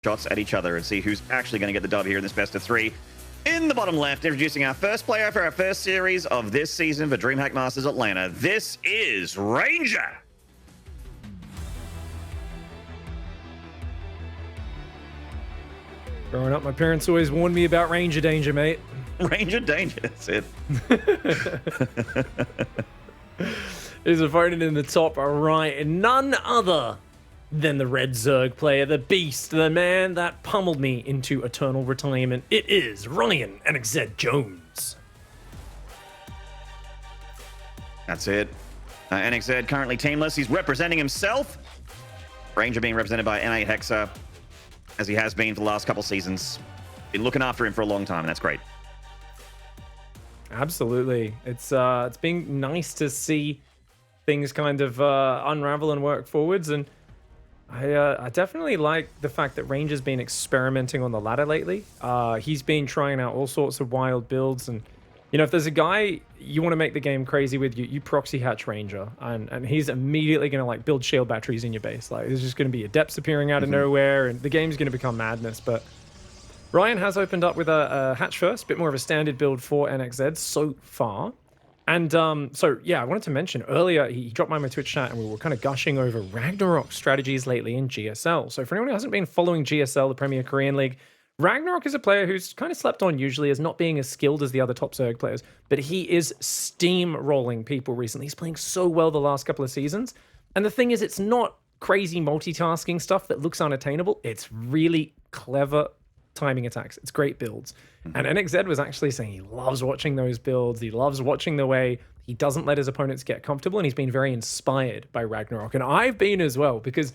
shots at each other and see who's actually going to get the dub here in this best of 3. In the bottom left, introducing our first player for our first series of this season for DreamHack Masters Atlanta. This is Ranger. Growing up, my parents always warned me about Ranger danger, mate. Ranger danger, that's it. His opponent in the top right, none other than the red Zerg player, the beast, the man that pummeled me into eternal retirement. It is Ryan NXZ Jones. That's it. NXZ currently teamless. He's representing himself. Ranger being represented by N8 Hexa, as he has been for the last couple seasons. Been looking after him for a long time, and that's great. Absolutely. It's been nice to see things kind of unravel and work forwards, and I definitely like the fact that Ranger's been experimenting on the ladder lately. He's been trying out all sorts of wild builds, and you know, if there's a guy you want to make the game crazy with, you proxy hatch Ranger, and he's immediately going to like build shield batteries in your base. Like there's just going to be adepts appearing out of nowhere, and the game's going to become madness. But Ryan has opened up with a hatch first, bit more of a standard build for NXZ so far. And so, yeah, I wanted to mention earlier, he dropped by my Twitch chat and we were kind of gushing over Ragnarok strategies lately in GSL. So for anyone who hasn't been following GSL, the Premier Korean League, Ragnarok is a player who's kind of slept on usually as not being as skilled as the other top Zerg players, but he is steamrolling people recently. He's playing so well the last couple of seasons. And the thing is, it's not crazy multitasking stuff that looks unattainable. It's really clever timing attacks. It's great builds. And NXZ was actually saying he loves watching those builds. He loves watching the way he doesn't let his opponents get comfortable, and he's been very inspired by Ragnarok. And I've been as well, because,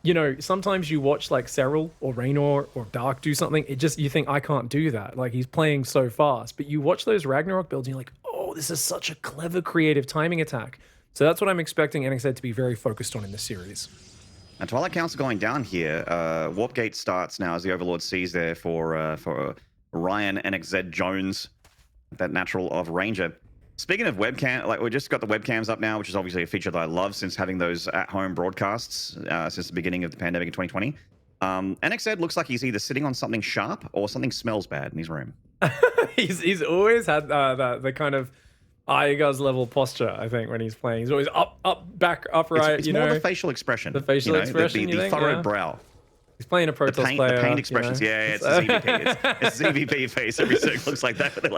you know, sometimes you watch like Serral or Raynor or Dark do something, you think, I can't do that. Like, he's playing so fast. But you watch those Ragnarok builds and you're like, oh, this is such a clever, creative timing attack. So that's what I'm expecting NXZ to be very focused on in this series. And Twilight counts are going down here. Warp Gate starts now as the Overlord sees there for Ryan NXZ Jones, that natural of Ranger. Speaking of webcam, like we just got the webcams up now, which is obviously a feature that I love since having those at-home broadcasts since the beginning of the pandemic in 2020. NXZ looks like he's either sitting on something sharp or something smells bad in his room. he's always had the kind of Aigaz level posture, I think, when he's playing. He's always up, back, upright. It's more the facial expression. The facial expression, the furrowed brow. He's playing a Protoss player. The pain expressions, you know? Yeah, it's a ZVP. It's ZVP face. Every Zerg looks like that. But they're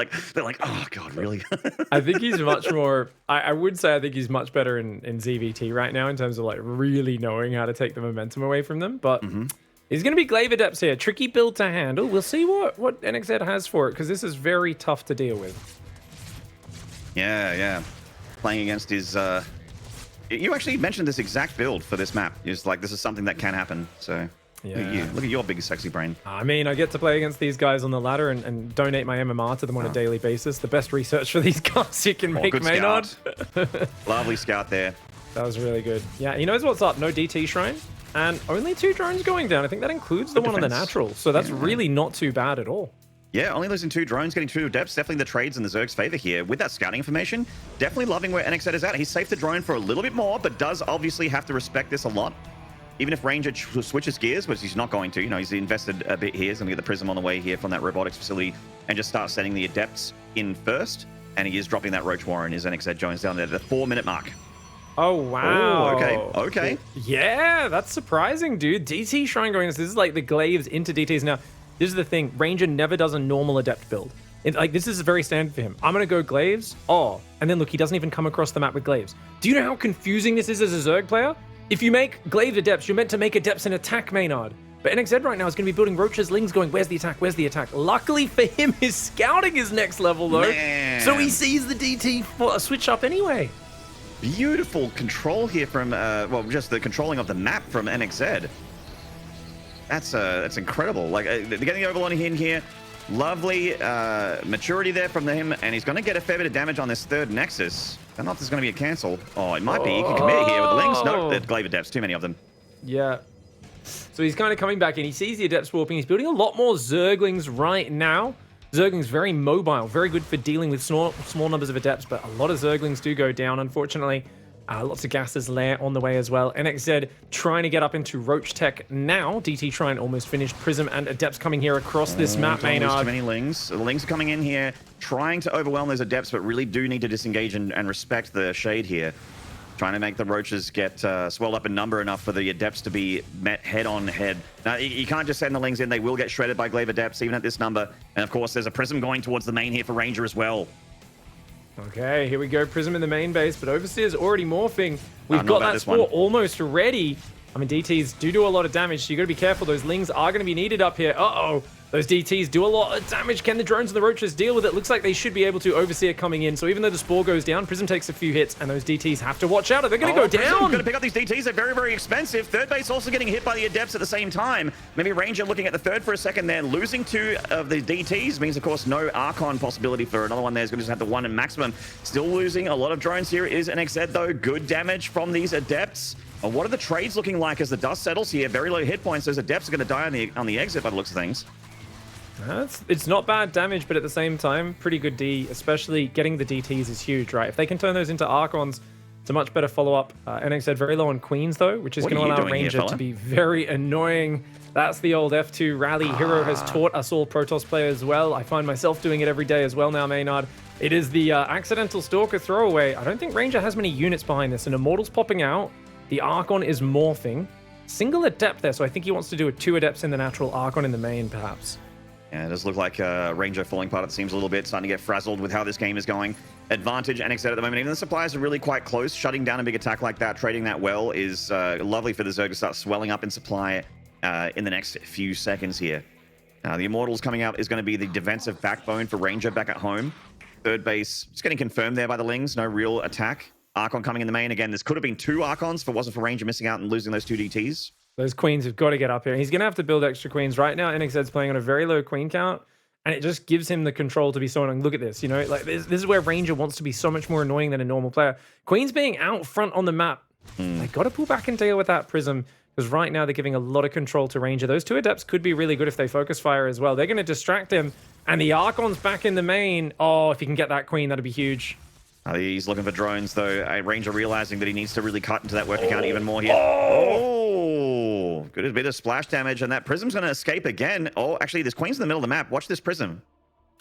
like, oh god, really? I think he's much more. I would say I think he's much better in ZVT right now in terms of like really knowing how to take the momentum away from them. But he's going to be Glaive Adepts here. Tricky build to handle. We'll see what NXZ has for it, because this is very tough to deal with. Yeah. Playing against his. You actually mentioned this exact build for this map. It's like this is something that can happen. So. Yeah. Look at your big sexy brain. I mean, I get to play against these guys on the ladder and donate my MMR to them on a daily basis. The best research for these guys you can make, Maynard. Lovely scout there. That was really good. Yeah, he knows what's up. No DT Shrine. And only 2 drones going down. I think that includes the one on the natural. So that's really not too bad at all. Yeah, only losing 2 drones, getting 2 adepts. Definitely the trades in the Zerg's favor here. With that scouting information, definitely loving where NXZ is at. He's saved the drone for a little bit more, but does obviously have to respect this a lot. Even if Ranger switches gears, which he's not going to, you know, he's invested a bit here. He's going to get the Prism on the way here from that robotics facility and just start sending the Adepts in first. And he is dropping that Roach Warren, his NXZ Jones down there at the 4-minute mark. Oh, wow. Oh, okay. Yeah, that's surprising, dude. DT Shrine going, this is like the Glaives into DTs. Now, this is the thing. Ranger never does a normal Adept build. This is very standard for him. I'm going to go Glaives. Oh, and then look, he doesn't even come across the map with Glaives. Do you know how confusing this is as a Zerg player? If you make Glaive Adepts, you're meant to make Adepts an attack, Maynard. But NXZ right now is going to be building Roaches, Lings, going, where's the attack? Where's the attack? Luckily for him, his scouting is next level, though. Man. So he sees the DT for a switch up anyway. Beautiful control here from, just the controlling of the map from NXZ. That's incredible. Like, they're getting the Overlord in here. Lovely maturity there from him, and he's going to get a fair bit of damage on this 3rd Nexus. I don't know if there's going to be a cancel. Oh, it might be. He can commit here with the Lings. No, the Glaive Adepts. Too many of them. Yeah. So he's kind of coming back in. He sees the Adepts warping. He's building a lot more Zerglings right now. Zerglings very mobile, very good for dealing with small numbers of Adepts, but a lot of Zerglings do go down, unfortunately. Lots of gases lair on the way as well. NXZ trying to get up into Roach Tech now. DT trying almost finished. Prism and Adepts coming here across this map, Maynard. Too many Lings. The Lings are coming in here, trying to overwhelm those Adepts, but really do need to disengage and respect the shade here. Trying to make the Roaches get swelled up in number enough for the Adepts to be met head-on-head. Now, you can't just send the Lings in. They will get shredded by Glaive Adepts, even at this number. And, of course, there's a Prism going towards the main here for Ranger as well. Okay, here we go. Prism in the main base, but Overseer's already morphing. We've got that spore almost ready. I mean, DTs do a lot of damage, so you got to be careful. Those Lings are going to be needed up here. Uh-oh. Those DTs do a lot of damage. Can the drones and the Roaches deal with it? Looks like they should be able to. Overseer coming in. So even though the spore goes down, Prism takes a few hits, and those DTs have to watch out. They're going to go down. Going to pick up these DTs. They're very, very expensive. Third base also getting hit by the Adepts at the same time. Maybe Ranger looking at the third for a second there. Losing 2 of the DTs means, of course, no Archon possibility for another one there. He's going to just have the 1 in maximum. Still losing a lot of drones here is NXZ, though. Good damage from these Adepts. What are the trades looking like as the dust settles here? Very low hit points. Those Adepts are going to die on the exit by the looks of things. It's not bad damage, but at the same time, pretty good D, especially getting the DTs is huge, right? If they can turn those into Archons, it's a much better follow-up. NXZ very low on Queens, though, which is going to allow Ranger to be very annoying. That's the old F2 rally. Hero has taught us all Protoss players well. I find myself doing it every day as well now, Maynard. It is the accidental Stalker throwaway. I don't think Ranger has many units behind this, and Immortal's popping out. The Archon is morphing. Single Adept there, so I think he wants to do a 2 Adepts in the natural, Archon in the main, perhaps. Yeah, it does look like Ranger falling apart, it seems, a little bit, starting to get frazzled with how this game is going. Advantage NXZ at the moment. Even the suppliers are really quite close. Shutting down a big attack like that, trading that well, is lovely for the Zerg to start swelling up in supply in the next few seconds here. The Immortals coming out is going to be the defensive backbone for Ranger back at home. Third base just getting confirmed there by the Lings. No real attack. Archon coming in the main. Again, this could have been 2 Archons if it wasn't for Ranger missing out and losing those 2 DTs. Those Queens have got to get up here. He's going to have to build extra Queens. Right now, NXZ's playing on a very low Queen count, and it just gives him the control to be so annoying. Look at this, you know, like this is where Ranger wants to be so much more annoying than a normal player. Queens being out front on the map. They got to pull back and deal with that Prism, because right now they're giving a lot of control to Ranger. Those 2 Adepts could be really good if they focus fire as well. They're going to distract him, and the Archon's back in the main. Oh, if he can get that Queen, that'd be huge. He's looking for drones, though. Ranger realizing that he needs to really cut into that work account even more here. Good, a bit of splash damage, and that Prism's going to escape again. Oh, actually, there's Queens in the middle of the map. Watch this Prism.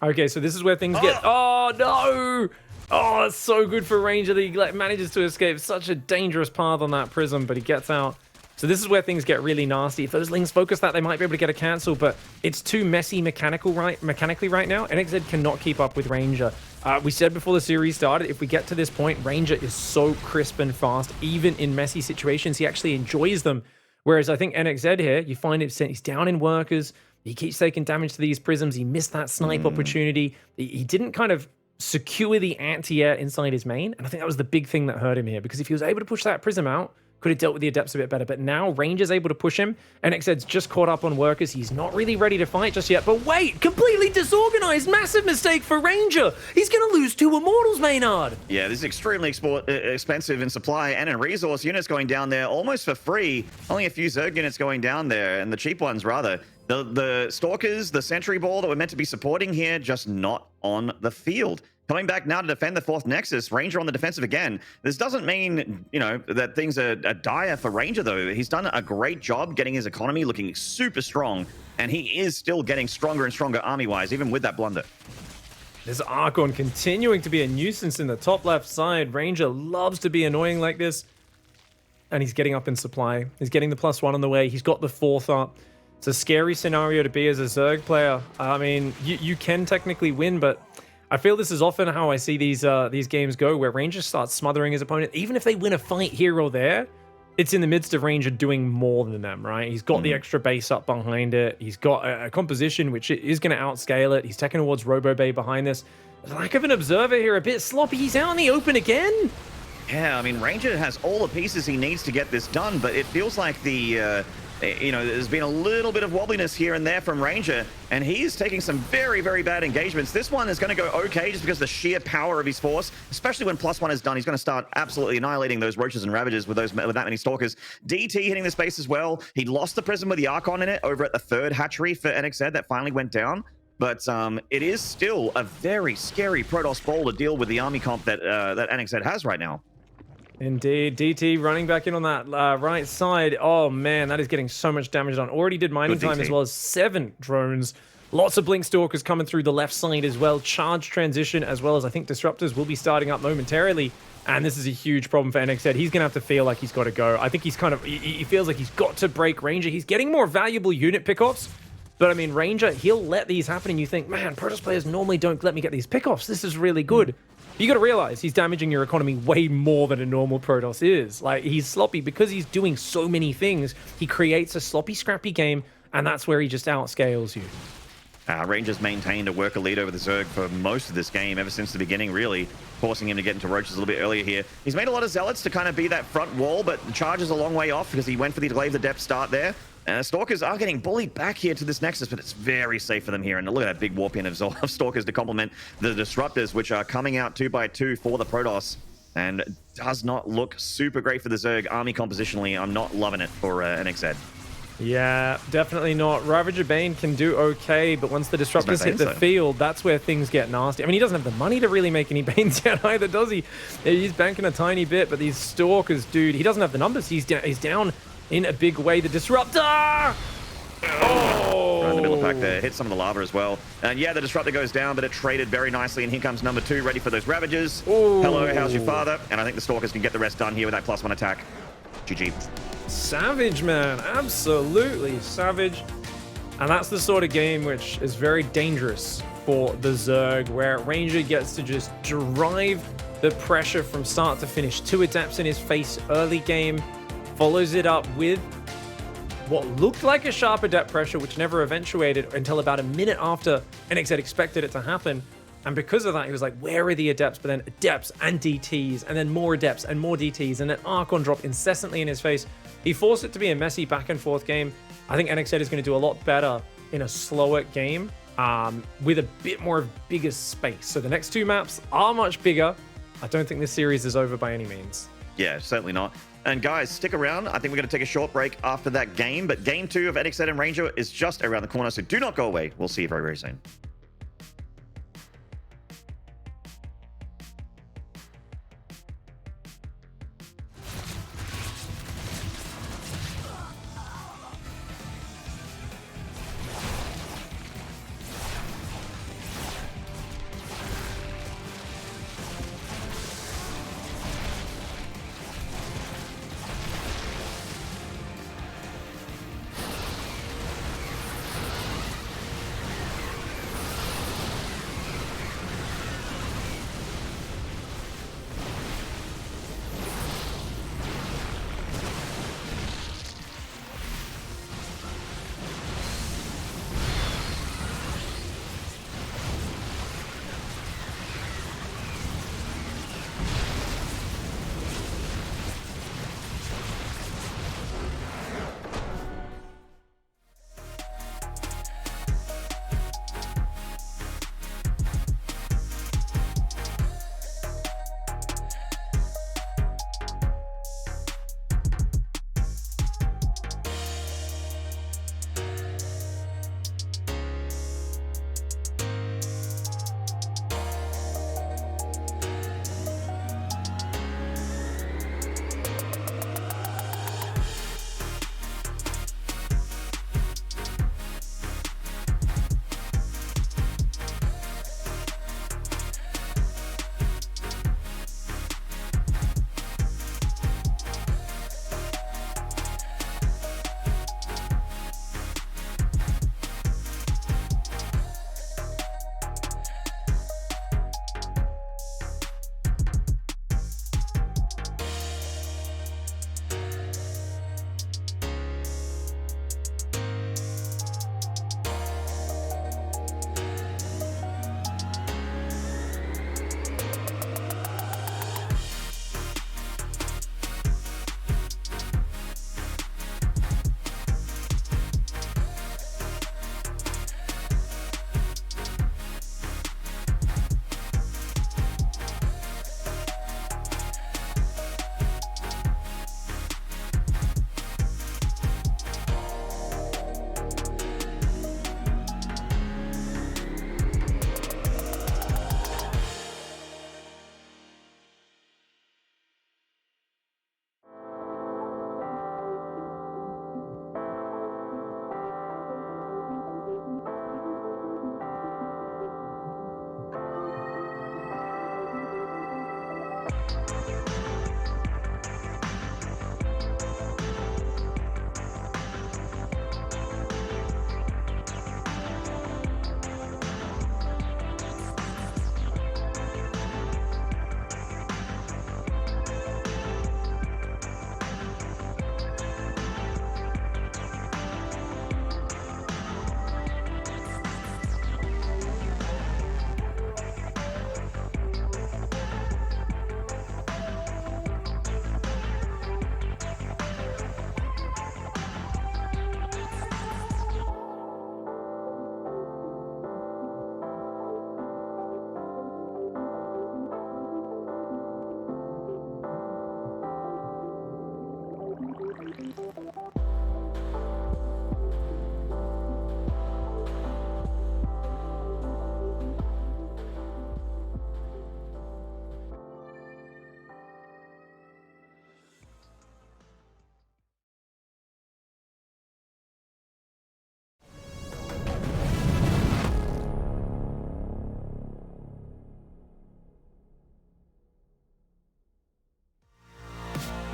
Okay, so this is where things get... Oh, no! Oh, it's so good for Ranger that he manages to escape. Such a dangerous path on that Prism, but he gets out. So this is where things get really nasty. If those Lings focus that, they might be able to get a cancel, but it's too messy mechanically right now. NXZ cannot keep up with Ranger. We said before the series started, if we get to this point, Ranger is so crisp and fast. Even in messy situations, he actually enjoys them. Whereas I think NXZ here, you find he's down in workers. He keeps taking damage to these Prisms. He missed that snipe opportunity. He didn't kind of secure the anti-air inside his main. And I think that was the big thing that hurt him here, because if he was able to push that Prism out, could have dealt with the Adepts a bit better. But now Ranger's able to push him. NXZ's just caught up on workers. He's not really ready to fight just yet. But wait, completely disorganized. Massive mistake for Ranger. He's going to lose 2 Immortals, Maynard. Yeah, this is extremely expensive in supply and in resource. Units going down there almost for free. Only a few Zerg units going down there, and the cheap ones, rather. The Stalkers, the Sentry Ball that we're meant to be supporting here, just not on the field. Coming back now to defend the 4th Nexus. Ranger on the defensive again. This doesn't mean, you know, that things are dire for Ranger, though. He's done a great job getting his economy looking super strong, and he is still getting stronger and stronger army-wise, even with that blunder. This Archon continuing to be a nuisance in the top left side. Ranger loves to be annoying like this, and he's getting up in supply. He's getting the +1 on the way. He's got the 4th up. It's a scary scenario to be as a Zerg player. I mean, you can technically win, but I feel this is often how I see these games go, where Ranger starts smothering his opponent. Even if they win a fight here or there, it's in the midst of Ranger doing more than them, right? He's got the extra base up behind it. He's got a composition which is going to outscale it. He's taking towards Robo Bay behind this. Lack of an observer here, a bit sloppy. He's out in the open again. Yeah, I mean, Ranger has all the pieces he needs to get this done, but it feels like you know, there's been a little bit of wobbliness here and there from Ranger, and he's taking some very, very bad engagements. This one is going to go okay just because of the sheer power of his force, especially when +1 is done. He's going to start absolutely annihilating those Roaches and Ravagers with that many Stalkers. DT hitting the space as well. He lost the Prism with the Archon in it over at the 3rd hatchery for NXZ that finally went down. But it is still a very scary Protoss ball to deal with the army comp that NXZ has right now. Indeed. DT running back in on that right side. Oh, man, that is getting so much damage done. Already did mining time as well as 7 drones. Lots of Blink Stalkers coming through the left side as well. Charge transition as well as I think Disruptors will be starting up momentarily. And this is a huge problem for NXZ. He's going to have to feel like he's got to go. I think he's kind of, he feels like he's got to break Ranger. He's getting more valuable unit pickoffs. But I mean, Ranger, he'll let these happen and you think, man, Protoss players normally don't let me get these pickoffs. This is really good. You got to realize he's damaging your economy way more than a normal Protoss is. Like, he's sloppy because he's doing so many things. He creates a sloppy, scrappy game, and that's where he just outscales you. Rangers maintained a worker lead over the Zerg for most of this game, ever since the beginning, really, forcing him to get into Roaches a little bit earlier here. He's made a lot of Zealots to kind of be that front wall, but the charge is a long way off because he went for the delay of the depth start there. Stalkers are getting bullied back here to this Nexus, but it's very safe for them here. And look at that big warp in of Stalkers to complement the Disruptors, which are coming out 2 by 2 for the Protoss. And does not look super great for the Zerg army compositionally. I'm not loving it for NXZ. Yeah, definitely not. Ravager Bane can do okay, but once the Disruptors hit the field, that's where things get nasty. I mean, he doesn't have the money to really make any Banes yet either, does he? He's banking a tiny bit, but these Stalkers, dude, he doesn't have the numbers. He's down in a big way. The Disruptor! Oh! Right in the middle of the pack there. Hit some of the lava as well. And yeah, the Disruptor goes down, but it traded very nicely. And here comes number 2, ready for those Ravagers. Ooh. Hello, how's your father? And I think the Stalkers can get the rest done here with that +1 attack. GG. Savage, man. Absolutely savage. And that's the sort of game which is very dangerous for the Zerg, where Ranger gets to just drive the pressure from start to finish. 2 Adepts in his face early game. Follows it up with what looked like a sharp Adept pressure, which never eventuated until about a minute after NXZ expected it to happen. And because of that, he was like, where are the Adepts? But then Adepts and DTs, and then more Adepts and more DTs, and an Archon drop incessantly in his face. He forced it to be a messy back and forth game. I think NXZ is going to do a lot better in a slower game with a bit more of bigger space. So the next 2 maps are much bigger. I don't think this series is over by any means. Yeah, certainly not. And guys, stick around. I think we're going to take a short break after that game. But game 2 of NXZ and Ranger is just around the corner, so do not go away. We'll see you very, very soon.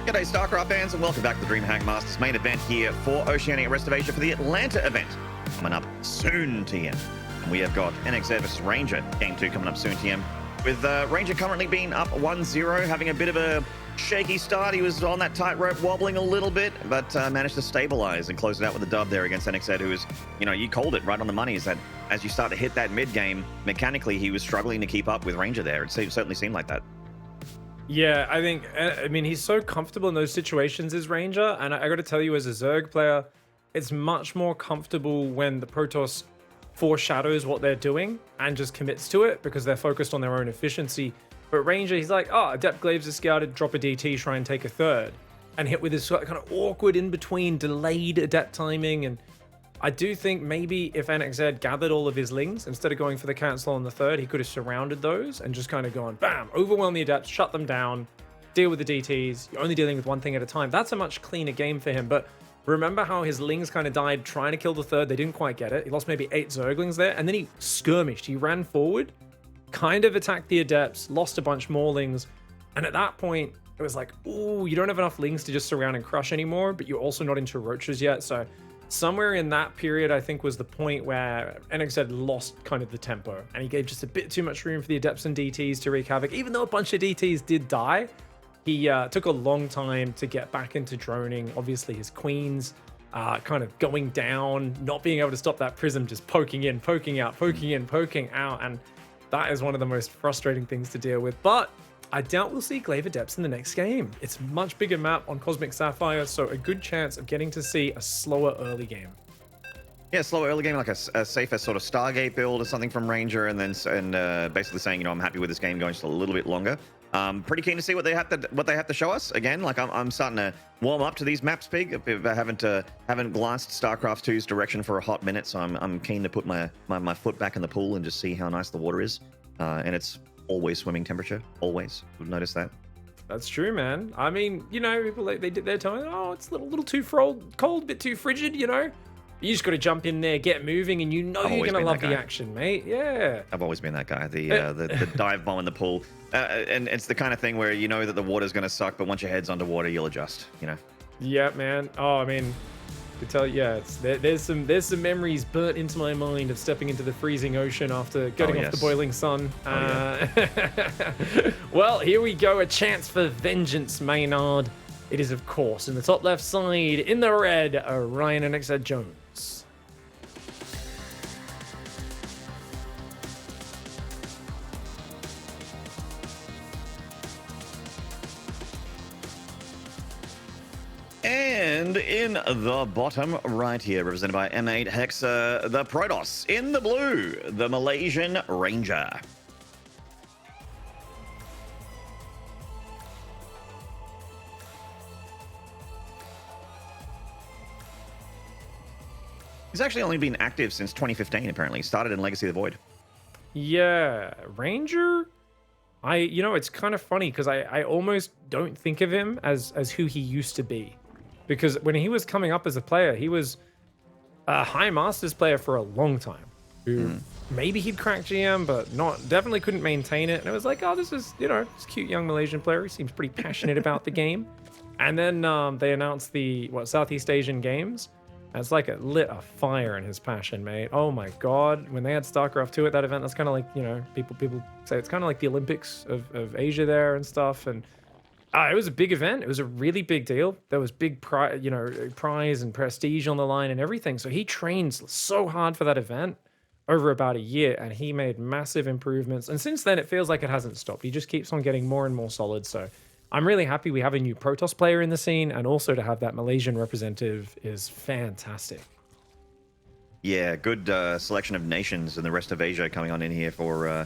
G'day StarCraft fans and welcome back to the DreamHack Masters main event here for Oceania Rest of Asia for the Atlanta event. Coming up soon, TM. And we have got NXZ versus Ranger, Game 2 coming up soon, TM. With Ranger currently being up 1-0, having a bit of a shaky start. He was on that tightrope wobbling a little bit, but managed to stabilize and close it out with a dub there against NXZ, who is, you know, you called it right on the money, is that as you start to hit that mid game, mechanically he was struggling to keep up with Ranger there. It certainly seemed like that. Yeah, I mean, he's so comfortable in those situations as Ranger, and I got to tell you, as a Zerg player, it's much more comfortable when the Protoss foreshadows what they're doing and just commits to it because they're focused on their own efficiency. But Ranger, he's like, oh, Adept Glaives is scouted, drop a DT, try and take a third, and hit with this kind of awkward in-between delayed Adept timing. And I do think maybe if NXZ gathered all of his lings, instead of going for the cancel on the third, he could have surrounded those and just kind of gone, bam, overwhelm the Adepts, shut them down, deal with the DTs. You're only dealing with one thing at a time. That's a much cleaner game for him. But remember how his lings kind of died trying to kill the third? They didn't quite get it. He lost maybe 8 Zerglings there, and then he skirmished. He ran forward, kind of attacked the Adepts, lost a bunch more lings, and at that point, it was like, ooh, you don't have enough lings to just surround and crush anymore, but you're also not into roaches yet, so somewhere in that period, I think, was the point where NXZ lost kind of the tempo, and he gave just a bit too much room for the Adepts and DTs to wreak havoc. Even though a bunch of DTs did die, he took a long time to get back into droning. Obviously, his queens kind of going down, not being able to stop that prism, just poking in, poking out, poking in, poking out, and that is one of the most frustrating things to deal with. But I doubt we'll see Glaive Adepts in the next game. It's a much bigger map on Cosmic Sapphire, so a good chance of getting to see a slower early game. Yeah, slower early game, like a safer sort of Stargate build or something from Ranger, and then basically saying, you know, I'm happy with this game going just a little bit longer. Pretty keen to see what they have to show us. Again, like I'm starting to warm up to these maps, Pig. I haven't glanced StarCraft 2's direction for a hot minute, so I'm keen to put my foot back in the pool and just see how nice the water is. And it's always swimming temperature, always. You'll notice that. That's true, man. I mean, you know, people they did their time. Oh, it's a little too cold, a bit too frigid, you know. You just got to jump in there, get moving, and you know you're gonna love the action, mate. Yeah. I've always been that guy. The dive bomb in the pool, and it's the kind of thing where you know that the water's gonna suck, but once your head's underwater, you'll adjust. You know. Yeah, man. Oh, I mean, to tell you, yeah, there's some memories burnt into my mind of stepping into the freezing ocean after getting off the boiling sun. Well, here we go. A chance for vengeance, Maynard. It is, of course, in the top left side, in the red, Ryan NXZ Jones. And in the bottom right here, represented by M8 Hexa, the Protoss. In the blue, the Malaysian Ranger. He's actually only been active since 2015, apparently. He started in Legacy of the Void. Yeah, Ranger? You know, it's kind of funny because I almost don't think of him as who he used to be. Because when he was coming up as a player, he was a high Masters player for a long time. Maybe he'd crack GM, but definitely couldn't maintain it. And it was like, oh, this is, you know, this cute young Malaysian player. He seems pretty passionate about the game. And then they announced the, Southeast Asian Games. And it's like it lit a fire in his passion, mate. Oh my God. When they had StarCraft 2 at that event, that's kind of like, you know, people say it's kind of like the Olympics of Asia there and stuff. And it was a big event. It was a really big deal. There was big prize and prestige on the line and everything. So he trained so hard for that event over about a year, and he made massive improvements. And since then, it feels like it hasn't stopped. He just keeps on getting more and more solid. So I'm really happy we have a new Protoss player in the scene, and also to have that Malaysian representative is fantastic. Yeah, good selection of nations and the rest of Asia coming on in here for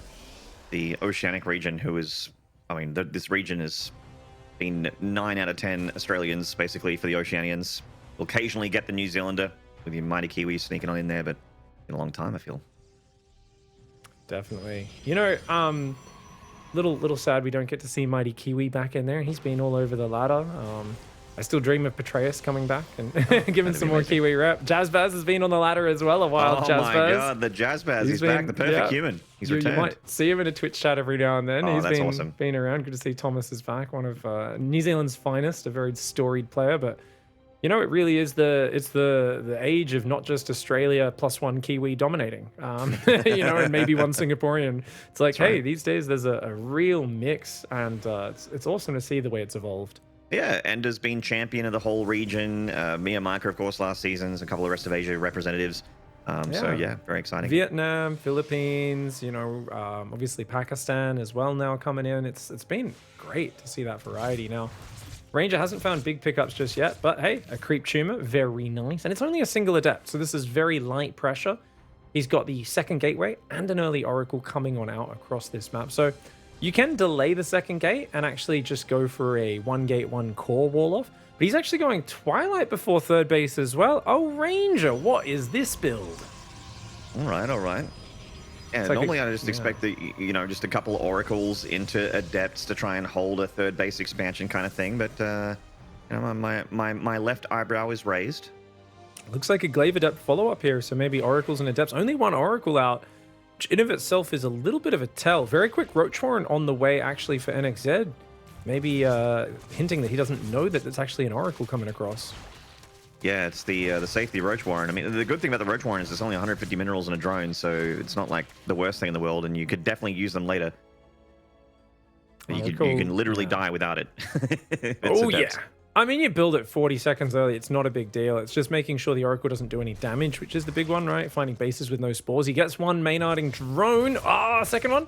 the Oceanic region, who is, I mean, this region has been 9 out of 10 Australians, basically, for the Oceanians. We'll occasionally get the New Zealander with your mighty Kiwis sneaking on in there, but in a long time, I feel. Definitely. You know, little sad we don't get to see mighty Kiwi back in there. He's been all over the ladder. I still dream of Petraeus coming back and giving some more amazing. Kiwi rep. Jazzbaz has been on the ladder as well a while. Oh Jazzbaz. my god, the Jazzbaz. He's back. The perfect human. He's you returned. might see him in a Twitch chat every now and then. Oh, He's that's been, awesome. been around. Good to see Thomas is back. One of New Zealand's finest, a very storied player. But you know, it really is the age of not just Australia plus one Kiwi dominating, you know, and maybe one Singaporean. It's like, hey, these days there's a real mix, and it's awesome to see the way it's evolved. Yeah, Ender's been champion of the whole region. Mia Micro, of course, last season's, a couple of rest of Asia representatives. So yeah, very exciting. Vietnam, Philippines, you know, obviously Pakistan as well now coming in. It's been great to see that variety now. Ranger hasn't found big pickups just yet, but hey, a creep tumor, very nice. And it's only a single adept, so this is very light pressure. He's got the second gateway and an early oracle coming on out across this map. So you can delay the second gate and actually just go for a 1 gate, 1 core wall off. But he's actually going Twilight before third base as well. Oh, Ranger, what is this build? All right, all right. Yeah, It's like normally I just expect that, you know, just a couple of oracles into adepts to try and hold a third base expansion kind of thing. But you know, my left eyebrow is raised. Looks like a Glaive Adept follow-up here, so maybe Oracles and Adepts. Only one Oracle out, which in of itself is a little bit of a tell. Very quick Roach Warren on the way, actually, for NXZ. Maybe hinting that he doesn't know that it's actually an Oracle coming across. Yeah, it's the safety Roach Warren. I mean, the good thing about the Roach Warren is there's only 150 minerals in a drone, so it's not like the worst thing in the world, and you could definitely use them later. You can literally die without it. Oh, yeah. I mean, you build it 40 seconds early. It's not a big deal. It's just making sure the Oracle doesn't do any damage, which is the big one, right? Finding bases with no spores. He gets one Maynarding drone. Second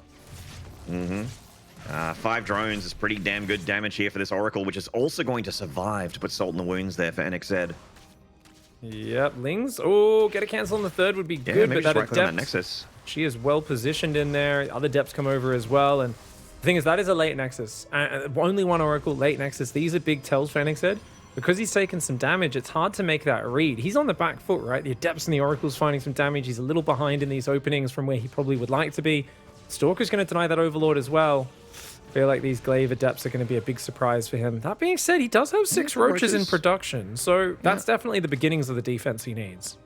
one. 5 drones is pretty damn good damage here for this Oracle, which is also going to survive to put salt in the wounds there for NXZ. Yep, Lings. Oh, get a cancel on the third would be good, but that Adept, Nexus. she is well positioned in there. Other Depths come over as well, and the thing is, that is a late Nexus. Only one Oracle, late Nexus. These are big tells for NXZ. Because he's taken some damage, it's hard to make that read. He's on the back foot, right? The Adepts and the Oracle's finding some damage. He's a little behind in these openings from where he probably would like to be. Stalker's going to deny that Overlord as well. I feel like these Glaive Adepts are going to be a big surprise for him. That being said, he does have 6 roaches in production, so that's definitely the beginnings of the defense he needs.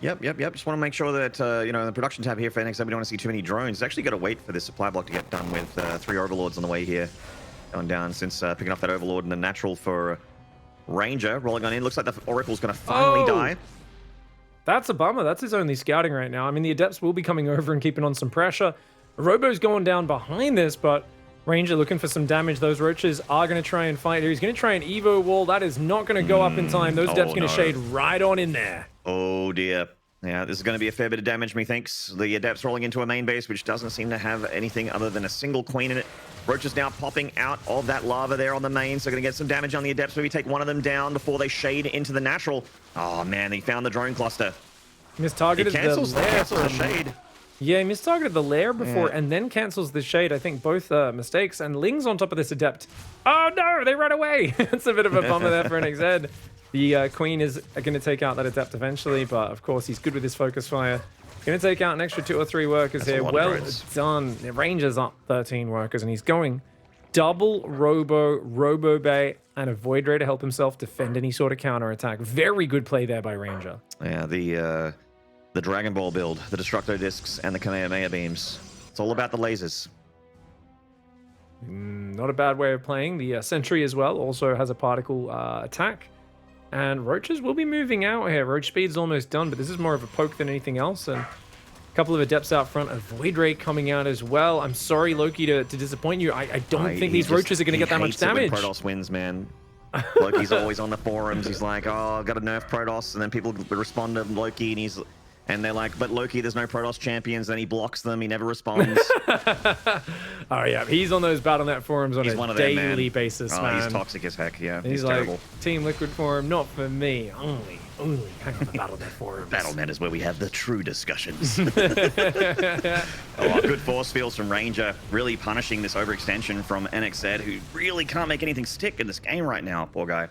Yep. Just want to make sure that, you know, in the production tab here for NXZ, we don't want to see too many drones. It's actually got to wait for this supply block to get done with 3 Overlords on the way here. Going down since picking up that Overlord and the natural for Ranger. Rolling on in. Looks like the Oracle's going to finally die. That's a bummer. That's his only scouting right now. I mean, the Adepts will be coming over and keeping on some pressure. Robo's going down behind this, but Ranger looking for some damage. Those roaches are going to try and fight here. He's going to try an Evo wall. That is not going to go up in time. Those Adepts going to shade right on in there. Oh, dear. Yeah, this is going to be a fair bit of damage, methinks. The Adepts rolling into a main base, which doesn't seem to have anything other than a single queen in it. Roaches now popping out of that lava there on the main, so going to get some damage on the Adepts. Maybe take one of them down before they shade into the natural. Oh, man, he found the drone cluster. Mistargeted He cancels the shade. Yeah, he mistargeted the lair before and then cancels the shade. I think both mistakes. And Ling's on top of this Adept. Oh, no, they run away. It's a bit of a bummer there for NXZ. The Queen is going to take out that Adept eventually, but of course he's good with his focus fire. Going to take out an extra 2 or 3 workers here. Well done. The Ranger's up 13 workers, and he's going double Robo Bay, and a Void Ray to help himself defend any sort of counter attack. Very good play there by Ranger. Yeah, the Dragon Ball build, the Destructo Discs, and the Kamehameha beams. It's all about the lasers. Not a bad way of playing. The Sentry as well also has a particle attack. And Roaches will be moving out here. Roach speed's almost done, but this is more of a poke than anything else. And a couple of Adepts out front. A Void Ray coming out as well. I'm sorry, Loki, to disappoint you. I don't think these Roaches are going to get that much damage. Protoss wins, man. Loki's always on the forums. He's like, oh, I've got to nerf Protoss. And then people respond to Loki, and they're like, but Loki, there's no Protoss champions. Then he blocks them. He never responds. Oh, yeah. He's on those Battle.net forums on a daily basis, man. He's toxic as heck, yeah. He's like, terrible. Team Liquid forum, not for me. Only hang on the Battle.net forums. Battle.net is where we have the true discussions. Good force fields from Ranger. Really punishing this overextension from NXZ, who really can't make anything stick in this game right now. Poor guy.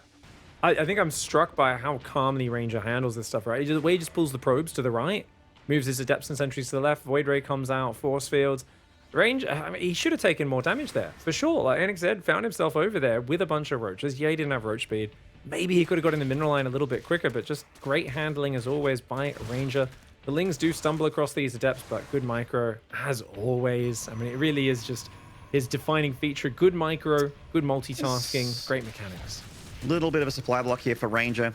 I think I'm struck by how calmly Ranger handles this stuff, right? The way he just pulls the probes to the right, moves his Adepts and Sentries to the left, Void Ray comes out, force fields. Range, I mean, he should have taken more damage there, for sure. Like, NXZ found himself over there with a bunch of roaches. Yeah, he didn't have roach speed. Maybe he could have got in the mineral line a little bit quicker, but just great handling as always by Ranger. The Lings do stumble across these adepts, but good micro as always. I mean, it really is just his defining feature. Good micro, good multitasking, great mechanics. Little bit of a supply block here for Ranger.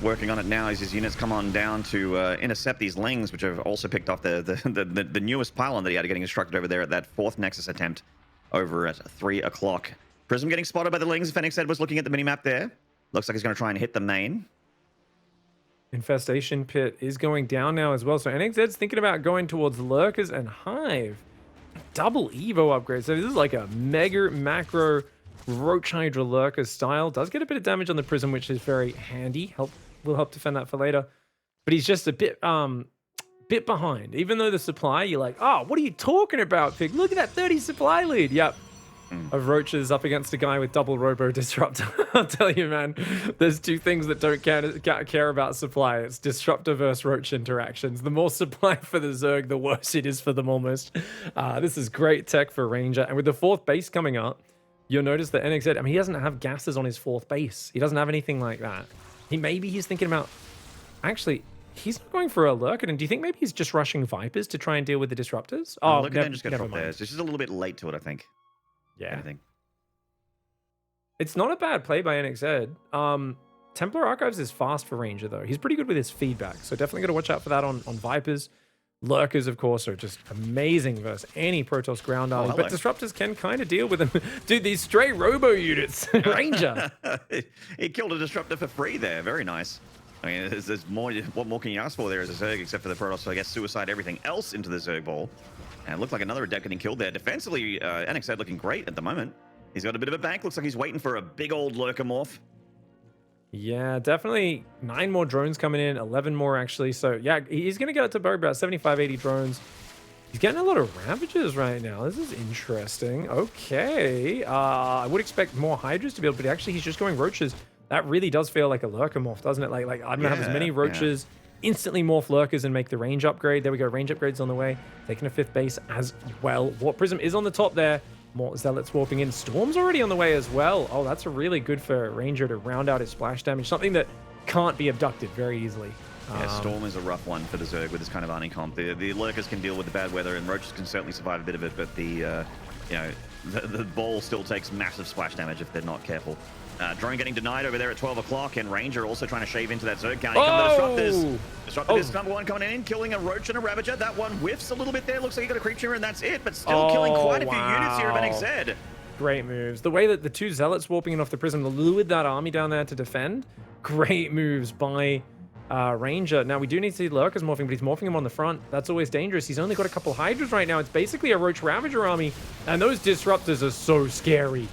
Working on it now as his units come on down to intercept these Lings, which have also picked off the newest pylon that he had getting instructed over there at that 4th Nexus attempt over at 3 o'clock. Prism getting spotted by the Lings. If NXZ was looking at the minimap there. Looks like he's going to try and hit the main. Infestation Pit is going down now as well. So NXZ's thinking about going towards Lurkers and Hive. Double Evo upgrade. So this is like a mega macro Roach Hydra Lurker style. Does get a bit of damage on the Prism, which is very handy. Will help defend that for later. But he's just a bit behind. Even though the supply, you're like, oh, what are you talking about, Pig? Look at that 30 supply lead. Yep. Of roaches up against a guy with double Robo Disruptor. I'll tell you, man, there's two things that don't care about supply. It's Disruptor versus roach interactions. The more supply for the Zerg, the worse it is for them almost. This is great tech for Ranger. And with the 4th base coming up, you'll notice that NXZ, I mean, he doesn't have gases on his 4th base. He doesn't have anything like that. Maybe he's thinking about... Actually, he's not going for a Lurker. And do you think maybe he's just rushing Vipers to try and deal with the Disruptors? Oh, look at just get from there. This is a little bit late to it, I think. Yeah. It's not a bad play by NXZ. Templar Archives is fast for Ranger, though. He's pretty good with his feedback, so definitely got to watch out for that on Vipers. Lurkers, of course, are just amazing versus any Protoss ground army, but Disruptors can kind of deal with them. Dude, these stray Robo units. Ranger. He killed a Disruptor for free there. Very nice. I mean, there's more. What more can you ask for there as a Zerg, except for the Protoss, so I guess suicide everything else into the Zerg ball. And it looked like another Adept getting killed there. Defensively, NXZ looking great at the moment. He's got a bit of a bank. Looks like he's waiting for a big old Lurker morph. Yeah, definitely 9 more drones coming in, 11 more actually. So yeah, he's going to get up to about 75, 80 drones. He's getting a lot of Ravagers right now. This is interesting. Okay. I would expect more Hydras to be able, but actually he's just going Roaches. That really does feel like a Lurker morph, doesn't it? Like I'm going to have as many Roaches, instantly morph Lurkers and make the range upgrade. There we go, range upgrades on the way. Taking a 5th base as well. Warp Prism is on the top there. More Zealots warping in. Storm's already on the way as well. Oh, that's really good for Ranger to round out his splash damage. Something that can't be abducted very easily. Yeah, Storm is a rough one for the Zerg with this kind of army comp. The Lurkers can deal with the bad weather, and Roaches can certainly survive a bit of it, but the ball still takes massive splash damage if they're not careful. Drone getting denied over there at 12 o'clock, and Ranger also trying to shave into that Zerg count. Here come the Disruptors. Disruptors number 1 coming in, killing a Roach and a Ravager. That one whiffs a little bit there. Looks like he got a Creature, and that's it, but still killing quite a few units here of NXZ. Great moves. The way that the 2 Zealots warping in off the Prism lured that army down there to defend. Great moves by Ranger. Now, we do need to see Lurkers morphing, but he's morphing him on the front. That's always dangerous. He's only got a couple Hydras right now. It's basically a Roach Ravager army, and those Disruptors are so scary.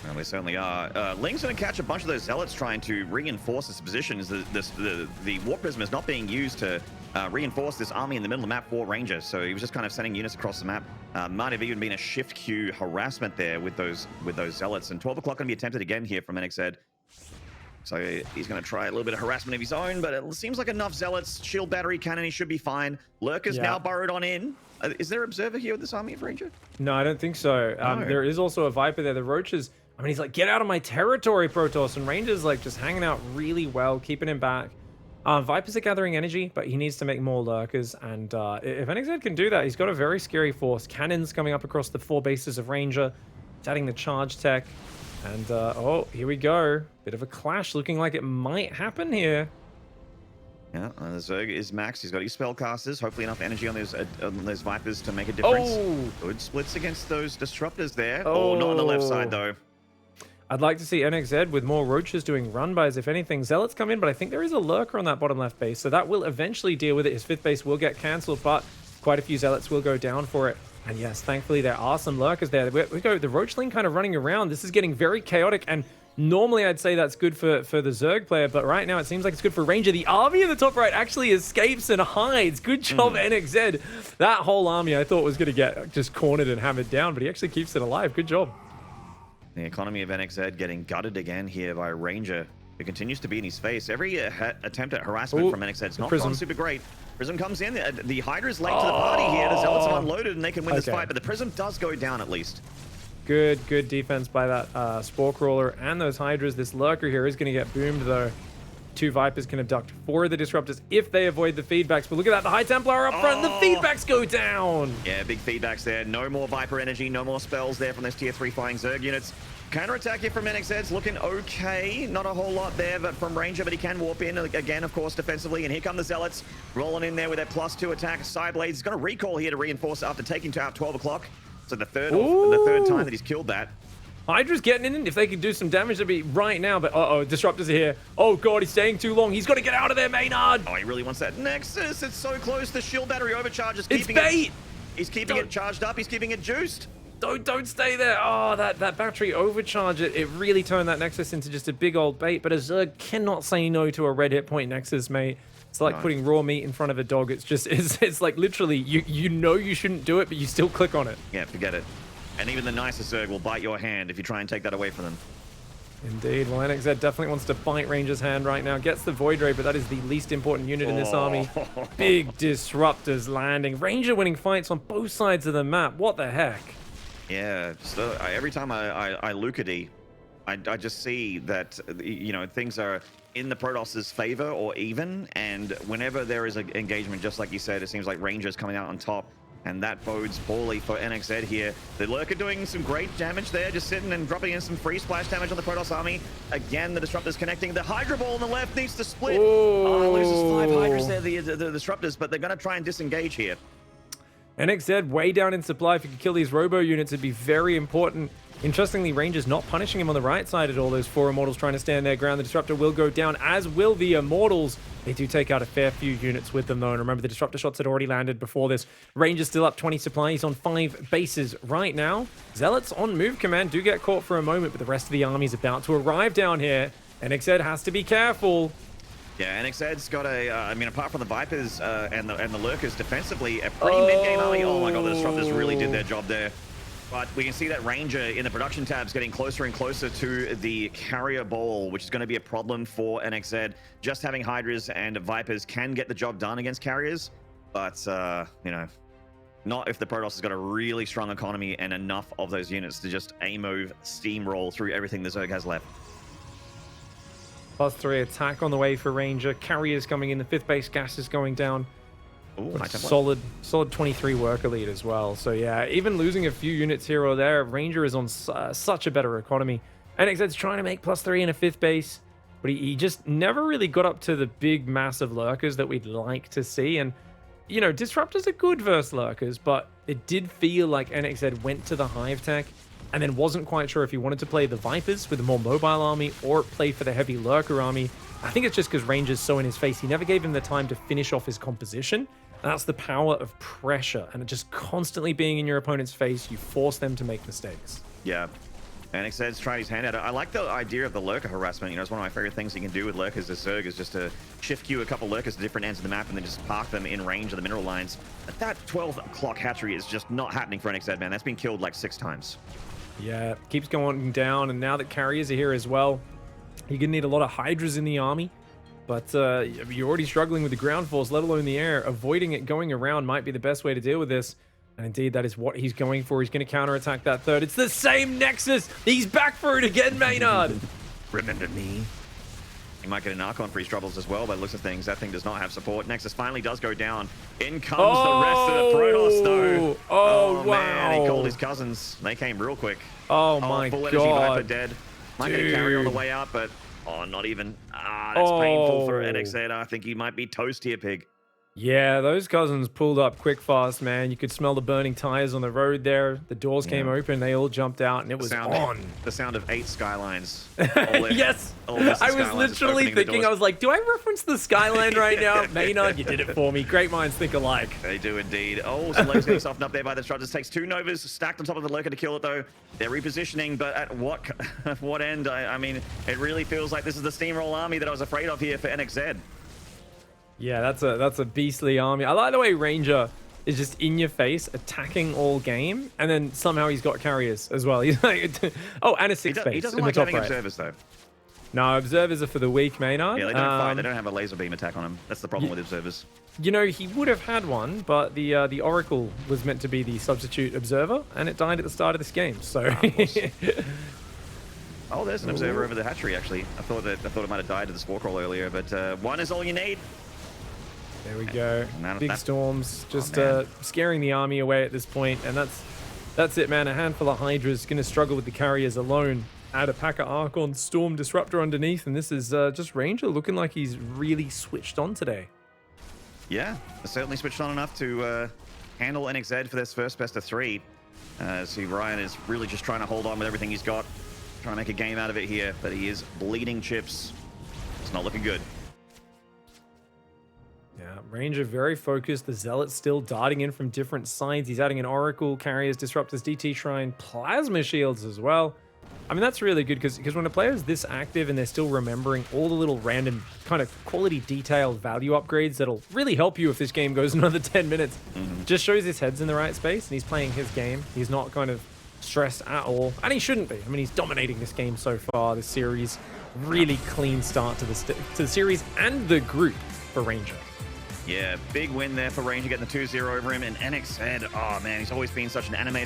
Well, they certainly are. Ling's going to catch a bunch of those Zealots trying to reinforce this position. The Warp Prism is not being used to reinforce this army in the middle of the map for Ranger, so he was just kind of sending units across the map. Might have even been a shift queue harassment there with those Zealots. And 12 o'clock going to be attempted again here from NXZ. So he's going to try a little bit of harassment of his own, but it seems like enough Zealots. Shield battery cannon, he should be fine. Lurkers now burrowed on in. Is there an Observer here with this army of Ranger? No, I don't think so. No. There is also a Viper there. The Roaches, I mean, he's like, get out of my territory, Protoss. And Ranger's like just hanging out really well, keeping him back. Vipers are gathering energy, but he needs to make more Lurkers. And if NXZ can do that, he's got a very scary force. Cannons coming up across the 4 bases of Ranger. It's adding the charge tech. And, oh, here we go. Bit of a clash looking like it might happen here. Yeah, the Zerg is maxed. He's got his spellcasters. Hopefully enough energy on those Vipers to make a difference. Oh! Good splits against those Disruptors there. Oh, not on the left side, though. I'd like to see NXZ with more Roaches doing run-bys, if anything. Zealots come in, but I think there is a Lurker on that bottom left base, so that will eventually deal with it. His 5th base will get cancelled, but quite a few Zealots will go down for it. And yes, thankfully, there are some Lurkers there. We go the Roachling kind of running around. This is getting very chaotic, and normally I'd say that's good for the Zerg player, but right now it seems like it's good for Ranger. The army in the top right actually escapes and hides. Good job, NXZ. That whole army I thought was going to get just cornered and hammered down, but he actually keeps it alive. Good job. The economy of NXZ getting gutted again here by Ranger, who continues to be in his face. Every attempt at harassment from NXZ is not going super great. Prism comes in. The Hydra's late to the party here. The Zealots are unloaded and they can win this fight, but the Prism does go down at least. Good defense by that Spore Crawler and those Hydras. This Lurker here is going to get boomed, though. 2 Vipers can abduct 4 of the Disruptors if they avoid the feedbacks. But look at that, the High Templar up front, and the feedbacks go down. Yeah, big feedbacks there. No more Viper energy, no more spells there from those tier 3 flying Zerg units. Counterattack here from NXZ's looking okay. Not a whole lot there but from Ranger, but he can warp in again, of course, defensively. And here come the Zealots rolling in there with their +2 attack. Cyblades is going to recall here to reinforce after taking out 12 o'clock. So the third time that he's killed that. Hydra's getting in. If they can do some damage, it'd be right now. But Disruptors are here. Oh god, he's staying too long. He's got to get out of there, Maynard. Oh, he really wants that Nexus. It's so close. The shield battery overcharge is keeping it. He's keeping it charged up. He's keeping it juiced. Don't stay there. Oh, that battery overcharge, it really turned that Nexus into just a big old bait. But a Zerg cannot say no to a red hit point Nexus, mate. It's like putting raw meat in front of a dog. It's just, it's like literally, you know you shouldn't do it, but you still click on it. Yeah, forget it. And even the nicest Zerg will bite your hand if you try and take that away from them. Indeed. Well, NXZ definitely wants to bite Ranger's hand right now. Gets the Void Ray, but that is the least important unit in this army. Big Disruptors landing. Ranger winning fights on both sides of the map. What the heck? Yeah, so every time I look at E, I just see that, you know, things are in the Protoss's favor or even, and whenever there is an engagement, just like you said, it seems like Ranger's coming out on top. And that bodes poorly for NXZ here. The Lurker doing some great damage there, just sitting and dropping in some free splash damage on the Protoss army. Again, the Disruptors connecting. The Hydra Ball on the left needs to split. Oh, loses 5 Hydras there, the Disruptors, but they're going to try and disengage here. NXZ way down in supply. If you could kill these Robo units, it'd be very important. Interestingly, Ranger's not punishing him on the right side at all. Those 4 Immortals trying to stand their ground. The Disruptor will go down, as will the Immortals. They do take out a fair few units with them, though. And remember, the Disruptor shots had already landed before this. Ranger's still up 20 supply. He's on 5 bases right now. Zealots on move command do get caught for a moment, but the rest of the army's about to arrive down here. NXZ has to be careful. Yeah, NXZ's got a, I mean, apart from the Vipers and the Lurkers defensively, a pretty mid-game army. Oh my god, the Disruptors really did their job there. But we can see that Ranger in the production tabs getting closer and closer to the carrier ball, which is going to be a problem for NXZ. Just having Hydras and Vipers can get the job done against carriers, but, you know, not if the Protoss has got a really strong economy and enough of those units to just A-move, steamroll through everything the Zerg has left. +3 attack on the way for Ranger. Carriers coming in. The 5th base gas is going down. Ooh, solid 23 worker lead as well. So yeah, even losing a few units here or there, Ranger is on such a better economy. NXZ's trying to make +3 in a 5th base, but he just never really got up to the big massive lurkers that we'd like to see. And you know, Disruptors are good versus lurkers, but it did feel like NXZ went to the Hive tech and then wasn't quite sure if he wanted to play the Vipers with a more mobile army or play for the heavy lurker army. I think it's just because Ranger's so in his face. He never gave him the time to finish off his composition. And that's the power of pressure, and just constantly being in your opponent's face, you force them to make mistakes. Yeah. NXZ's tried his hand at it. I like the idea of the Lurker harassment. You know, it's one of my favorite things you can do with Lurkers as Zerg is just to shift queue a couple Lurkers to different ends of the map and then just park them in range of the mineral lines. But that 12 o'clock hatchery is just not happening for NXZ, man. That's been killed like 6 times. Yeah, keeps going down, and now that carriers are here as well, you're going to need a lot of Hydras in the army. But you're already struggling with the ground force, let alone the air. Avoiding it going around might be the best way to deal with this. And indeed, that is what he's going for. He's going to counterattack that 3rd. It's the same Nexus. He's back for it again, Maynard. Remember me? He might get an Archon for his troubles as well by the looks of things. That thing does not have support. Nexus finally does go down. In comes the rest of the Protoss, though. Oh, wow. Man, he called his cousins. They came real quick. Oh my full god. Energy Viper dead. Might get a carry on the way out, but... Oh, not even. That's painful for NXZ. I think he might be toast here, Pig. Yeah, those cousins pulled up quick fast, man. You could smell the burning tires on the road there. The doors came open. They all jumped out, and it was on. The sound of 8 skylines. Yes. I was literally thinking, I was like, do I reference the skyline right now? Maynard, you did it for me. Great minds think alike. They do indeed. Oh, some legs getting softened up there by the Disruptors. Takes 2 Novas, stacked on top of the Lurker to kill it, though. They're repositioning, but at what end? I mean, it really feels like this is the steamroll army that I was afraid of here for NXZ. Yeah, that's a beastly army. I like the way Ranger is just in your face, attacking all game, and then somehow he's got carriers as well. He's like, oh, and a 6 base. He doesn't in like the top having right. observers, though. No, observers are for the weak, Maynard. Yeah, they don't fight. They don't have a laser beam attack on them. That's the problem with observers. You know, he would have had one, but the Oracle was meant to be the substitute observer, and it died at the start of this game. So. Oh, there's an observer over the hatchery. Actually, I thought it might have died to the spore crawl earlier, but one is all you need. There we go. Big storms, just scaring the army away at this point, and that's it, man. A handful of Hydras going to struggle with the carriers alone. Add a pack of Archon, Storm, Disruptor underneath, and this is just Ranger looking like he's really switched on today. Yeah, certainly switched on enough to handle NXZ for this first best of 3. See, Ryan is really just trying to hold on with everything he's got, trying to make a game out of it here, but he is bleeding chips. It's not looking good. Yeah, Ranger very focused. The Zealot's still darting in from different sides. He's adding an Oracle, Carriers, Disruptors, DT Shrine, Plasma Shields as well. I mean, that's really good because when a player is this active and they're still remembering all the little random kind of quality detailed value upgrades that'll really help you if this game goes another 10 minutes, just shows his head's in the right space and he's playing his game. He's not kind of stressed at all, and he shouldn't be. I mean, he's dominating this game so far, this series. Really clean start to the series and the group for Ranger. Yeah, big win there for Ranger, getting the 2-0 over him. And NXZ, oh man, he's always been such an animated